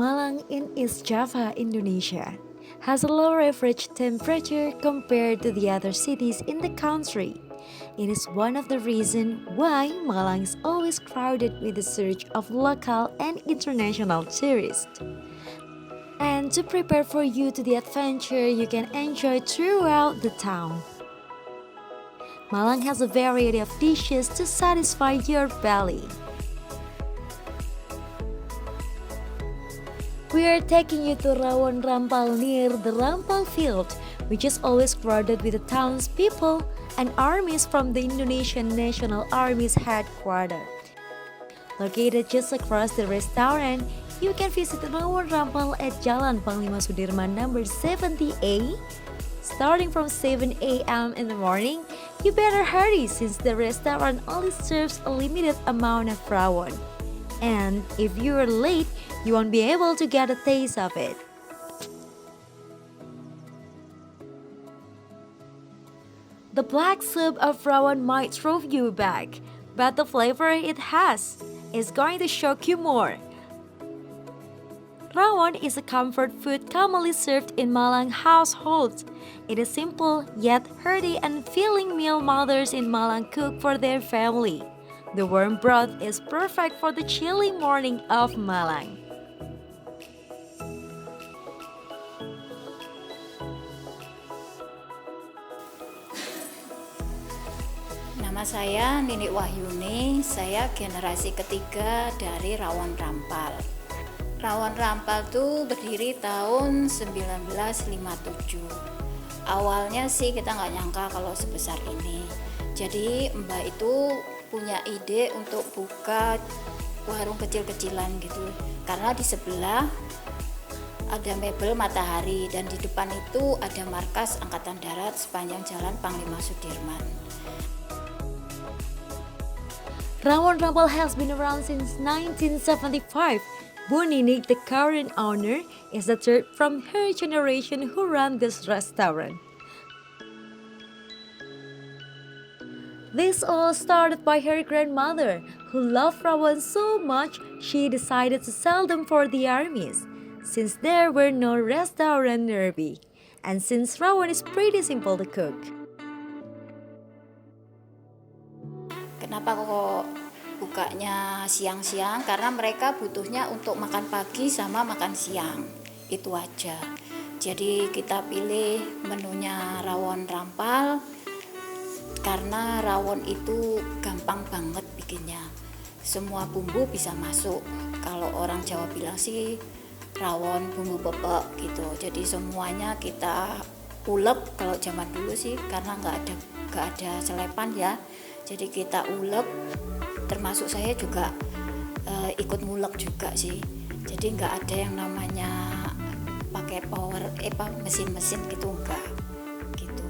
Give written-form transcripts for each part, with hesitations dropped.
Malang in East Java, Indonesia, has a lower average temperature compared to the other cities in the country. It is one of the reasons why Malang is always crowded with the surge of local and international tourists. And to prepare for you to the adventure you can enjoy throughout the town. Malang has a variety of dishes to satisfy your belly. We are taking you to Rawon Rampal near the Rampal Field, which is always crowded with the townspeople and armies from the Indonesian National Army's headquarters. Located just across the restaurant, you can visit Rawon Rampal at Jalan Panglima Sudirman number 70A. Starting from 7 a.m. in the morning, you better hurry since the restaurant only serves a limited amount of rawon. And if you are late, you won't be able to get a taste of it. The black soup of rawon might throw you back, but the flavor it has is going to shock you more. Rawon is a comfort food commonly served in Malang households. It is simple yet hearty and filling meal mothers in Malang cook for their family. The warm broth is perfect for the chilly morning of Malang. Nama saya Nini Wahyuni, saya generasi ketiga dari Rawon Rampal. Rawon Rampal tuh berdiri tahun 1957. Awalnya sih kita nggak nyangka kalau sebesar ini. Jadi Mbak itu punya ide untuk buka warung kecil-kecilan gitu. Karena di sebelah ada mebel Matahari dan di depan itu ada markas Angkatan Darat sepanjang Jalan Panglima Sudirman. Rawon Rampal has been around since 1975. Bu Nini, the current owner, is the third from her generation who run this restaurant. This all started by her grandmother, who loved rawon so much she decided to sell them for the armies, since there were no restaurant nearby, and since rawon is pretty simple to cook. Kenapa kok bukanya siang-siang? Karena mereka butuhnya untuk makan pagi sama makan siang, itu aja. Jadi kita pilih menunya rawon rampal karena rawon itu gampang banget bikinnya. Semua bumbu bisa masuk. Kalau orang Jawa bilang sih rawon bumbu bebek gitu. Jadi semuanya kita ulek kalau zaman dulu sih, karena nggak ada selepan ya. Jadi kita ulek, termasuk saya juga ikut ngulek juga sih. Jadi nggak ada yang namanya pakai mesin-mesin gitu, enggak gitu.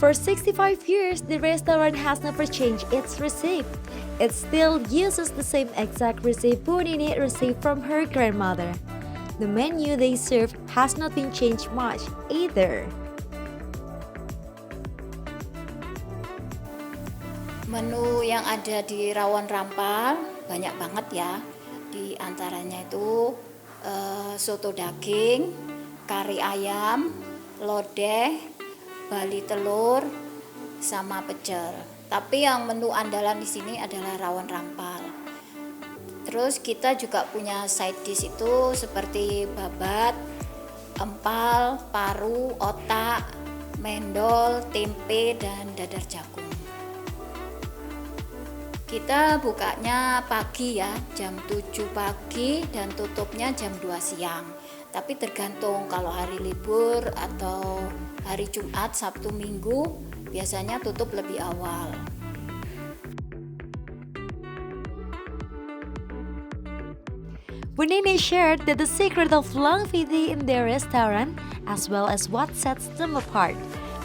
For 65 years, the restaurant has never changed its recipe. It still uses the same exact recipe Bu Nini received from her grandmother. The menu they serve has not been changed much either. Menu yang ada di Rawon Rampal banyak banget ya. Di antaranya itu soto daging, kari ayam, lodeh, bali telur, sama pecel. Tapi yang menu andalan di sini adalah rawon rampal. Terus kita juga punya side dish itu seperti babat, empal, paru, otak, mendol, tempe, dan dadar jagung. Kita bukanya pagi ya, jam 7 pagi dan tutupnya jam 2 siang. Tapi tergantung, kalau hari libur atau hari Jumat, Sabtu, Minggu biasanya tutup lebih awal. Bu Nini shared that the secret of longevity in their restaurant, as well as what sets them apart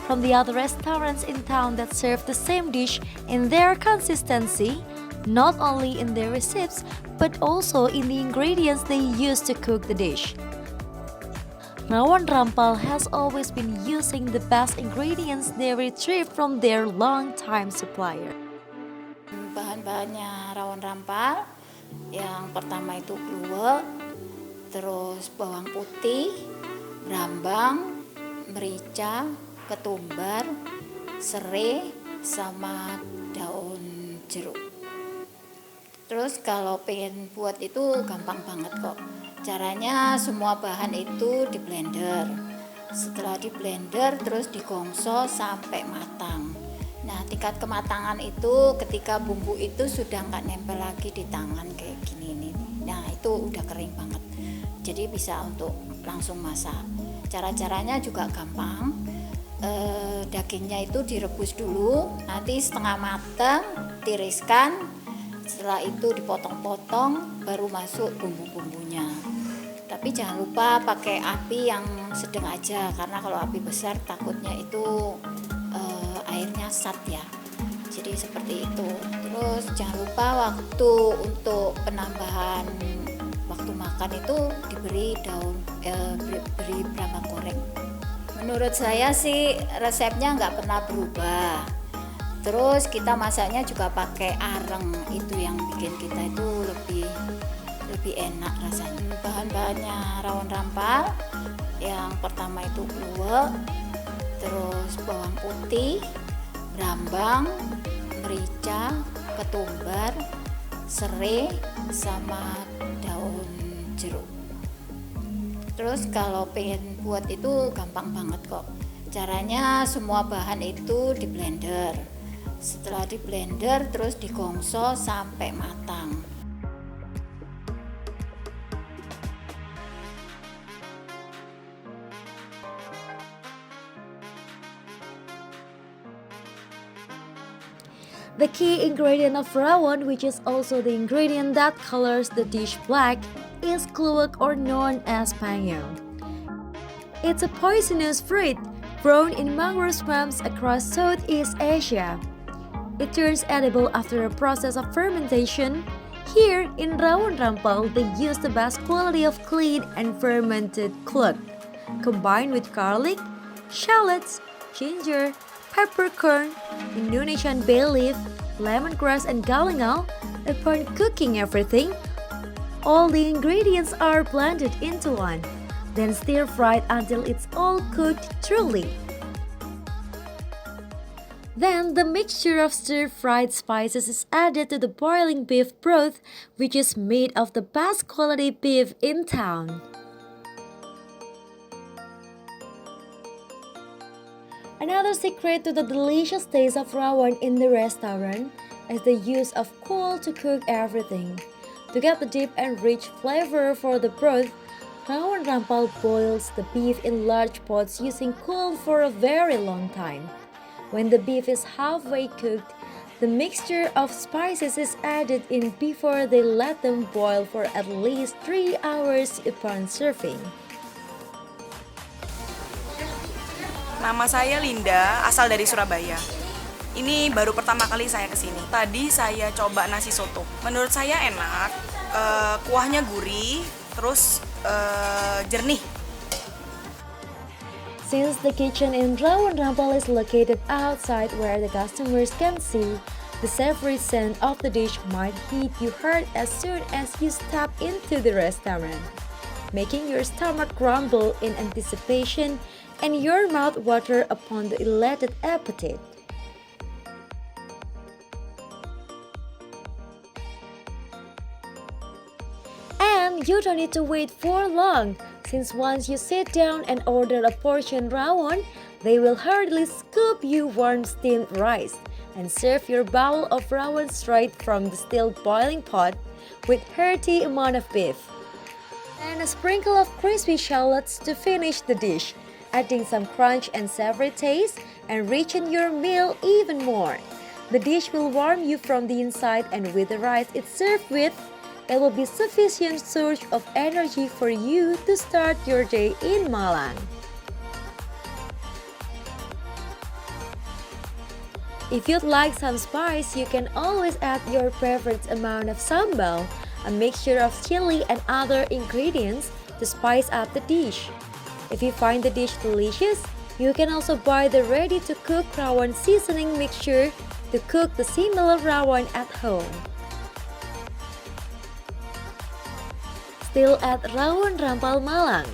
from the other restaurants in town that serve the same dish, in their consistency, not only in their recipes, but also in the ingredients they use to cook the dish. Rawon Rampal has always been using the best ingredients they retrieve from their long-time supplier. Bahan-bahannya rawon rampal, yang pertama itu kluwek, terus bawang putih, brambang, merica, ketumbar, serai, sama daun jeruk. Terus kalau pengen buat itu gampang banget kok. Caranya semua bahan itu di blender. Setelah di blender terus digongso sampai matang. Nah, tingkat kematangan itu ketika bumbu itu sudah nggak nempel lagi di tangan kayak gini nih. Nah, itu udah kering banget. Jadi bisa untuk langsung masak. Cara-caranya juga gampang. Dagingnya itu direbus dulu, nanti setengah matang, tiriskan. Setelah itu dipotong-potong, baru masuk bumbu-bumbunya. Tapi jangan lupa pakai api yang sedang aja, karena kalau api besar takutnya itu airnya sat ya. Jadi seperti itu. Terus jangan lupa waktu untuk penambahan waktu makan itu diberi beri brambang goreng. Menurut saya sih resepnya nggak pernah berubah. Terus kita masaknya juga pakai areng, itu yang bikin kita itu lebih enak rasanya. Bahan-bahannya rawon rampal, yang pertama itu kluwek, terus bawang putih, brambang, merica, ketumbar, serai, sama daun jeruk. Terus kalau pengen buat itu gampang banget kok. Caranya semua bahan itu di blender. Setelah di blender terus digongso sampai matang. The key ingredient of rawon, which is also the ingredient that colors the dish black, is kluwek, or known as panyo. It's a poisonous fruit grown in mangrove swamps across Southeast Asia. It turns edible after a process of fermentation. Here in Rawon Rampal, they use the best quality of clean and fermented kluwek, combined with garlic, shallots, ginger, peppercorn, Indonesian bay leaf, lemongrass, and galangal. Upon cooking everything, all the ingredients are blended into one, then stir-fried until it's all cooked thoroughly. Then the mixture of stir-fried spices is added to the boiling beef broth, which is made of the best quality beef in town. Another secret to the delicious taste of rawon in the restaurant is the use of coal to cook everything. To get the deep and rich flavor for the broth, Rawon Rampal boils the beef in large pots using coal for a very long time. When the beef is halfway cooked, the mixture of spices is added in before they let them boil for at least 3 hours upon serving. Nama saya Linda, asal dari Surabaya. Ini baru pertama kali saya kesini. Tadi saya coba nasi soto. Menurut saya enak, kuahnya gurih, terus jernih. Since the kitchen in Rawon Rampal is located outside where the customers can see, the savory scent of the dish might hit you hard as soon as you step into the restaurant, making your stomach rumble in anticipation and your mouth water upon the elated appetite. And you don't need to wait for long, since once you sit down and order a portion rawon, they will hurriedly scoop you warm steamed rice and serve your bowl of rawon straight from the still boiling pot with hearty amount of beef. And a sprinkle of crispy shallots to finish the dish, adding some crunch and savory taste and enrichen your meal even more. The dish will warm you from the inside, and with the rice it's served with, there will be sufficient source of energy for you to start your day in Malang. If you'd like some spice, you can always add your preferred amount of sambal, a mixture of chili and other ingredients to spice up the dish. If you find the dish delicious, you can also buy the ready-to-cook rawon seasoning mixture to cook the similar rawon at home. Still at Rawon Rampal Malang,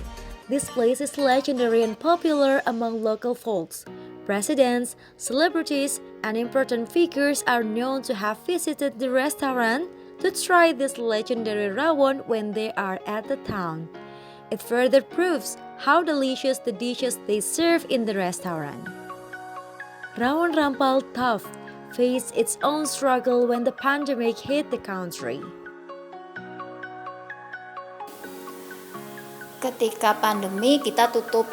this place is legendary and popular among local folks. Presidents, celebrities, and important figures are known to have visited the restaurant to try this legendary rawon when they are at the town. It further proves how delicious the dishes they serve in the restaurant. Rawon Rampal Tough faced its own struggle when the pandemic hit the country. Ketika pandemi kita tutup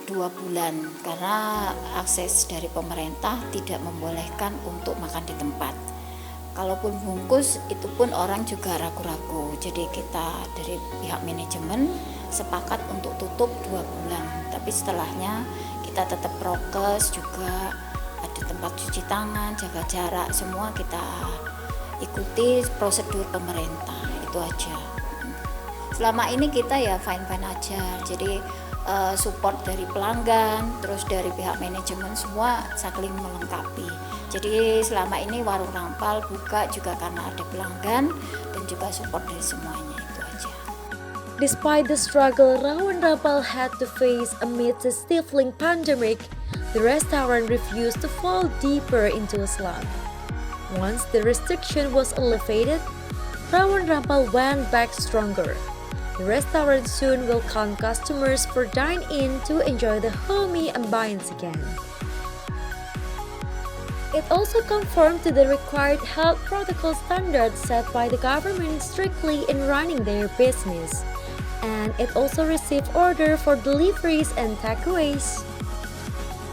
2 bulan karena akses dari pemerintah tidak membolehkan untuk makan di tempat. Kalaupun bungkus itu pun orang juga ragu-ragu. Jadi kita dari pihak manajemen sepakat untuk tutup 2 bulan. Tapi setelahnya kita tetap prokes juga, ada tempat cuci tangan, jaga jarak, semua kita ikuti prosedur pemerintah. Itu aja. Selama ini kita ya fine-fine aja. Jadi support dari pelanggan, terus dari pihak manajemen semua saling melengkapi. Jadi selama ini warung Rampal buka juga karena ada pelanggan dan juga support dari semuanya, itu aja. Despite the struggle Rawon Rampal had to face amid the stifling pandemic, the restaurant refused to fall deeper into a slump. Once the restriction was elevated, Rawon Rampal went back stronger. The restaurant soon welcomed customers for dine-in to enjoy the homey ambience again. It also conformed to the required health protocol standards set by the government strictly in running their business. And it also received order for deliveries and takeaways.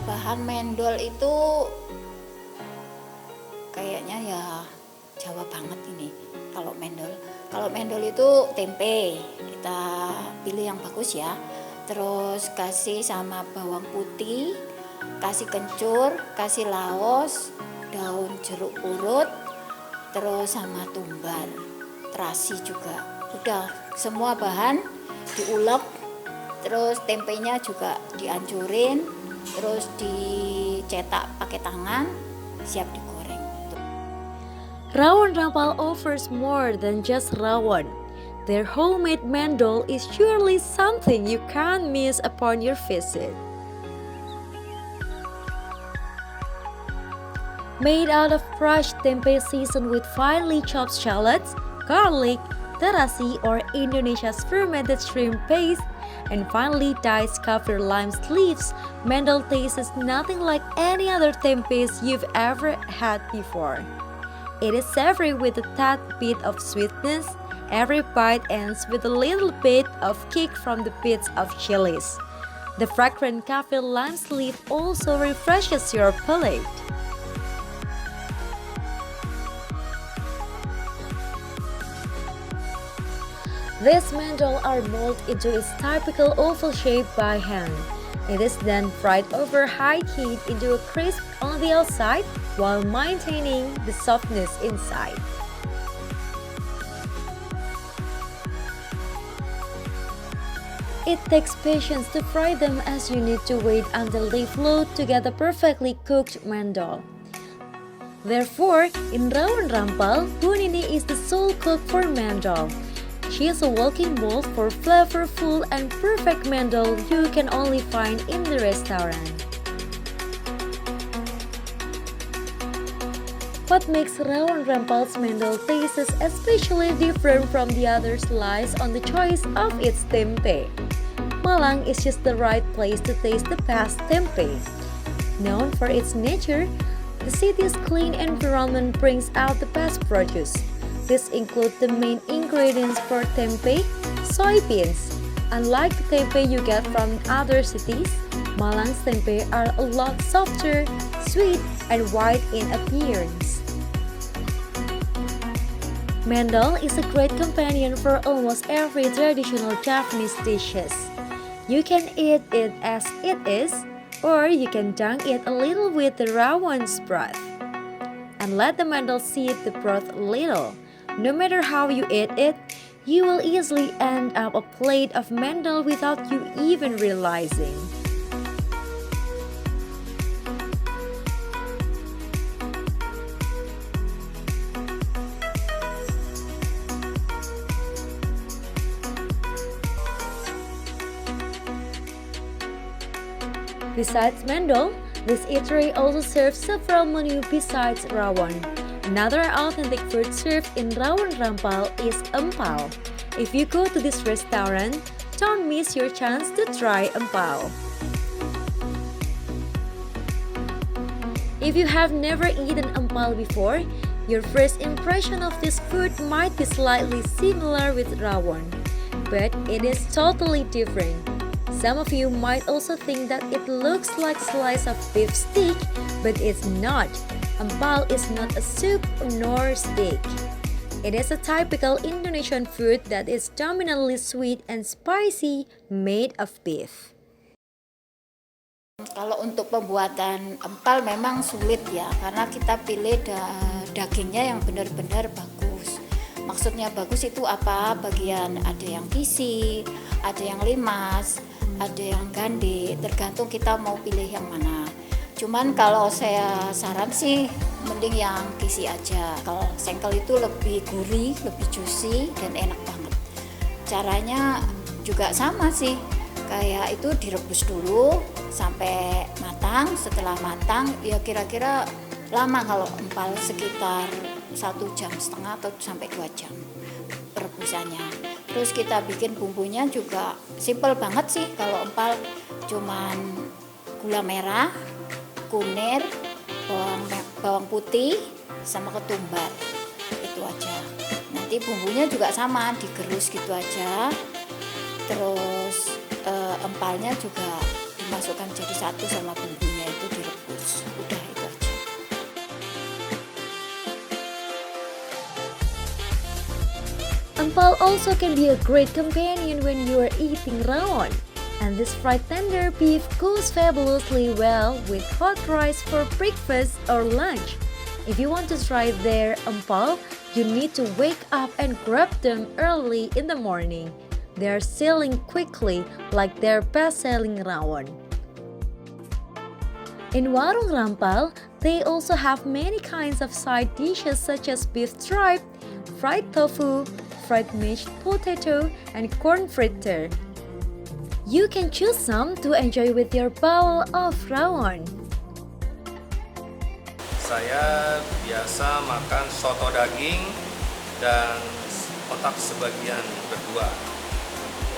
Bahan mendol itu kayaknya ya Jawa banget ini kalau mendol. Kalau mendol itu tempe, kita pilih yang bagus ya. Terus kasih sama bawang putih, kasih kencur, kasih laos, daun jeruk purut, terus sama tumbar, terasi juga. Udah semua bahan diulek, terus tempenya juga dihancurin, terus dicetak pakai tangan, siap digoreng. Rawon Rampal offers more than just rawon. Their homemade mendol is surely something you can't miss upon your visit. Made out of crushed tempe seasoned with finely chopped shallots, garlic, terasi or Indonesia's fermented shrimp paste, and finely diced kaffir lime leaves, mendol tastes nothing like any other tempes you've ever had before. It is savory with a tad bit of sweetness. Every bite ends with a little bit of kick from the bits of chilies. The fragrant kaffir lime leaf also refreshes your palate. These mendol are molded into its typical oval shape by hand. It is then fried over high heat into a crisp on the outside while maintaining the softness inside. It takes patience to fry them as you need to wait until they float to get a perfectly cooked mendol. Therefore, in Rawon Rampal, Bu Nini is the sole cook for mendol. She is a walking mold for flavorful and perfect mendol you can only find in the restaurant. What makes Rawon Rampal's mendol taste especially different from the others lies on the choice of its tempe. Malang is just the right place to taste the best tempe. Known for its nature, the city's clean environment brings out the best produce. These include the main ingredients for tempeh, soybeans. Unlike the tempeh you get from other cities, Malang's tempeh are a lot softer, sweet, and white in appearance. Mendol is a great companion for almost every traditional Japanese dishes. You can eat it as it is, or you can dunk it a little with the rawon's broth. And let the mendol seep the broth a little. No matter how you eat it, you will easily end up a plate of mendol without you even realizing. Besides mendol, this eatery also serves several menus besides rawon. Another authentic food served in Rawon Rampal is empal. If you go to this restaurant, don't miss your chance to try empal. If you have never eaten empal before, your first impression of this food might be slightly similar with rawon, but it is totally different. Some of you might also think that it looks like a slice of beef steak, but it's not. Empal is not a soup nor steak. It is a typical Indonesian food that is dominantly sweet and spicy, made of beef. Kalau untuk pembuatan empal memang sulit ya, karena kita pilih dagingnya yang benar-benar bagus. Maksudnya bagus itu apa? Bagian ada yang kisi, ada yang limas, ada yang gande, tergantung kita mau pilih yang mana. Cuman kalau saya saran sih mending yang kisi aja. Kalau sengkel itu lebih gurih, lebih juicy dan enak banget. Caranya juga sama sih, kayak itu direbus dulu sampai matang. Setelah matang ya kira-kira lama kalau empal sekitar 1,5 jam atau sampai 2 jam perebusannya. Terus kita bikin bumbunya juga simple banget sih. Kalau empal cuman gula merah, kunir, bawang putih, sama ketumbar, itu aja. Nanti bumbunya juga sama, digerus gitu aja. Terus empalnya juga dimasukkan jadi satu sama bumbunya, itu direbus. Udah itu aja. Empal also can be a great companion when you are eating rawon. And this fried tender beef goes fabulously well with hot rice for breakfast or lunch. If you want to try their empal, you need to wake up and grab them early in the morning. They are selling quickly like their best-selling rawon. In Warung Rampal, they also have many kinds of side dishes such as beef tripe, fried tofu, fried mashed potato, and corn fritter. You can choose some to enjoy with your bowl of rawon. Saya biasa makan soto daging dan otak sebagian berdua.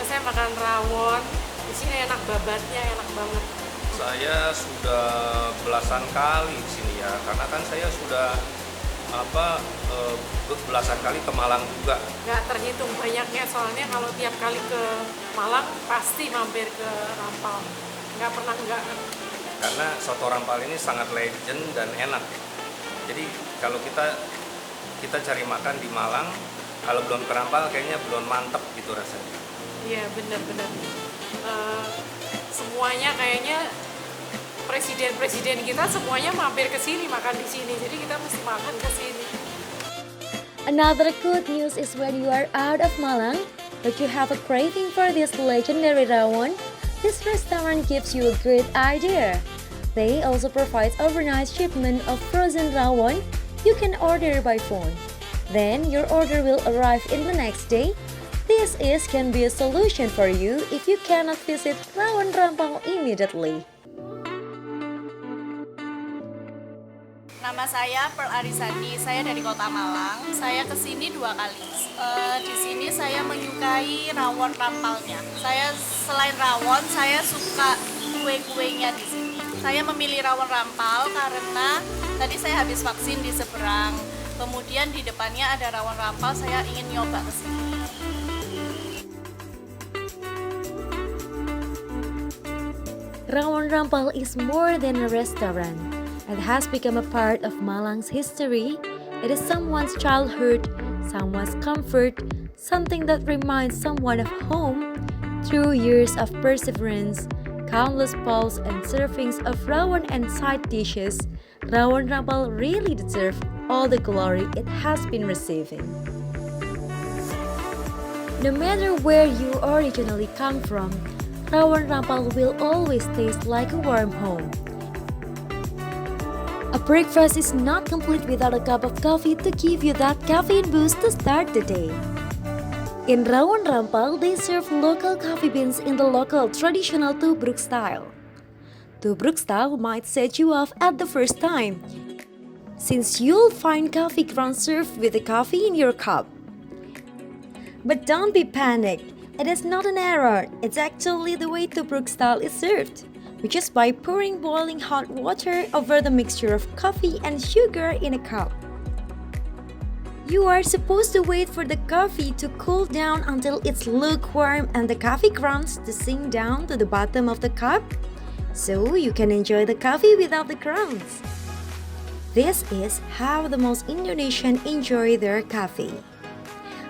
Saya makan rawon, di sini enak babatnya, enak banget. Saya sudah belasan kali di sini ya, karena kan saya sudah belasan kali ke Malang juga. Nggak terhitung banyaknya, soalnya kalau tiap kali ke Malang pasti mampir ke Rampal. Nggak pernah enggak. Karena soto Rampal ini sangat legend dan enak. Jadi kalau kita cari makan di Malang, kalau belum ke Rampal kayaknya belum mantep gitu rasanya. Iya benar-benar. Semuanya kayaknya presiden-presiden kita semuanya mampir ke sini makan di sini. Jadi kita mesti makan ke sini. Another good news is when you are out of Malang, but you have a craving for this legendary rawon, this restaurant gives you a great idea. They also provide overnight shipment of frozen rawon you can order by phone. Then your order will arrive in the next day. This can be a solution for you if you cannot visit Rawon Rampal immediately. Nama saya Pearl Arisandi, saya dari Kota Malang. Saya kesini 2 kali. Di sini saya menyukai rawon rampalnya. Saya selain rawon, saya suka kue-kuenya di sini. Saya memilih rawon rampal karena tadi saya habis vaksin di seberang. Kemudian di depannya ada rawon rampal, saya ingin nyoba ke sini. Rawon Rampal is more than a restaurant. It has become a part of Malang's history. It is someone's childhood, someone's comfort, something that reminds someone of home. Through years of perseverance, countless bowls and servings of rawon and side dishes, Rawon Rampal really deserves all the glory it has been receiving. No matter where you originally come from, Rawon Rampal will always taste like a warm home. A breakfast is not complete without a cup of coffee to give you that caffeine boost to start the day. In Rawon Rampal, they serve local coffee beans in the local traditional tubruk style. Tubruk style might set you off at the first time, since you'll find coffee grounds served with the coffee in your cup. But don't be panicked, it is not an error, it's actually the way Tubruk style is served, which is by pouring boiling hot water over the mixture of coffee and sugar in a cup. You are supposed to wait for the coffee to cool down until it's lukewarm and the coffee grounds to sink down to the bottom of the cup, so you can enjoy the coffee without the grounds. This is how the most Indonesian enjoy their coffee.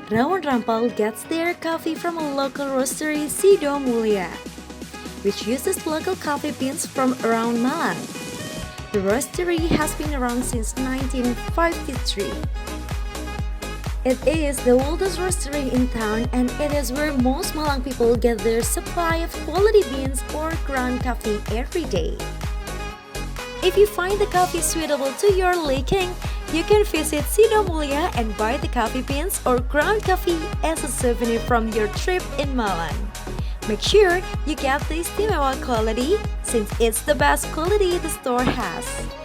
Rawon Rampal gets their coffee from a local roastery Sido Mulia, which uses local coffee beans from around Malang. The roastery has been around since 1953. It is the oldest roastery in town and it is where most Malang people get their supply of quality beans or ground coffee every day. If you find the coffee suitable to your liking, you can visit Sido Mulia and buy the coffee beans or ground coffee as a souvenir from your trip in Malang. Make sure you get the istimewa quality since it's the best quality the store has.